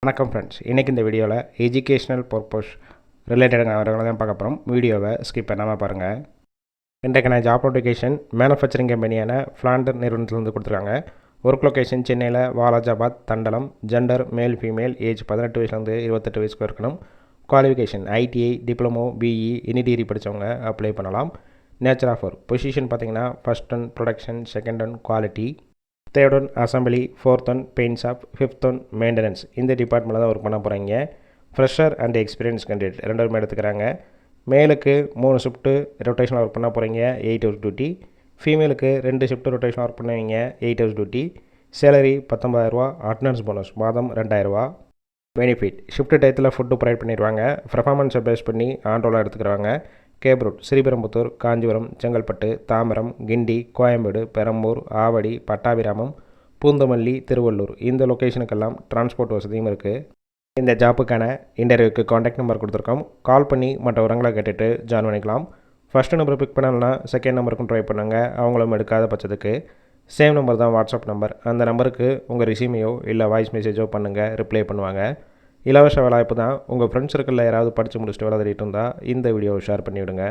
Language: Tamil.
வணக்கம் ஃப்ரெண்ட்ஸ், இன்றைக்கி இந்த வீடியோவில் எஜுகேஷ்னல் பர்பஸ் ரிலேட்டடான விவரங்களை தான் பார்க்க போகிறோம். வீடியோவை ஸ்கிப் பண்ணாமல் பாருங்கள். இன்றைக்கான ஜாப் நோட்டிஃபிகேஷன் மேனுஃபேக்சரிங் கம்பெனியான ஃப்ளாண்டர் நிறுவனத்திலிருந்து கொடுத்துருக்காங்க. ஒர்க் லொக்கேஷன் சென்னையில் Walajabad, Thandalam. Gender male female, age 18 வயசுலேருந்து 28 வயசுக்கு இருக்கணும். Qualification ITI, diploma, BE, any degree படித்தவங்க அப்ளை பண்ணலாம். நேச்சர் ஆஃப் ஒர்க் பொசிஷன் பார்த்திங்கன்னா first one production, second one quality, third one assembly, fourth one paint shop, fifth one maintenance. இந்த டிபார்ட்மெண்ட்டில் தான் ஒர்க் பண்ண போகிறீங்க. ஃப்ரெஷர் அண்ட் எக்ஸ்பீரியன்ஸ் கேண்டிடேட் ரெண்டுமே எடுத்துக்கிறாங்க. மேலுக்கு 3 ஷிஃப்ட்டு ரொட்டேஷனில் ஒர்க் பண்ண போகிறீங்க, 8 ஹவர்ஸ் டியூட்டி. ஃபீமேலுக்கு 2 ஷிஃப்ட்டு ரொட்டேஷன் ஒர்க் பண்ணுவீங்க, 8 hours duty. Salary 19,000. Attendance bonus மாதம் 2,000. பெனிஃபிட் ஷிஃப்ட் டயத்தில் ஃபுட்டு ப்ரொவைட் பண்ணிடுவாங்க. பர்ஃபார்மன்ஸை பேஸ் பண்ணி ஆண்டோலாக எடுத்துக்கிறாங்க. கேப் ரூட் ஸ்ரீபெரும்புத்தூர், காஞ்சிபுரம், செங்கல்பட்டு, தாம்பரம், கிண்டி, கோயம்பேடு, பெரம்பூர், ஆவடி, பட்டாபிராமம், பூந்தமல்லி, திருவள்ளூர் இந்த லொக்கேஷனுக்கெல்லாம் டிரான்ஸ்போர்ட் வசதியும் இருக்குது. இந்த ஜாப்புக்கான இன்டர்வியூக்கு காண்டாக்ட் நம்பர் கொடுத்துருக்கோம். கால் பண்ணி மற்ற விவரங்களை கேட்டுட்டு ஜாயின் பண்ணிக்கலாம். ஃபஸ்ட்டு நம்பர் பிக் பண்ணலன்னா செகண்ட் நம்பருக்கும் ட்ரை பண்ணுங்கள். அவங்களும் எடுக்காத பட்சத்துக்கு சேம் நம்பர் தான் வாட்ஸ்அப் நம்பர். அந்த நம்பருக்கு உங்கள் ரெஸ்யூமையோ இல்லை வாய்ஸ் மெசேஜோ பண்ணுங்கள், ரிப்ளை பண்ணுவாங்க. இலவச வேலைவாய்ப்பு தான். உங்கள் ஃப்ரெண்ட்ஸ் சர்க்கிளில் யாராவது படித்து முடிச்சுட்டு வேலை தேடிட்டு இருந்தால் இந்த வீடியோவை ஷேர் பண்ணிவிடுங்க.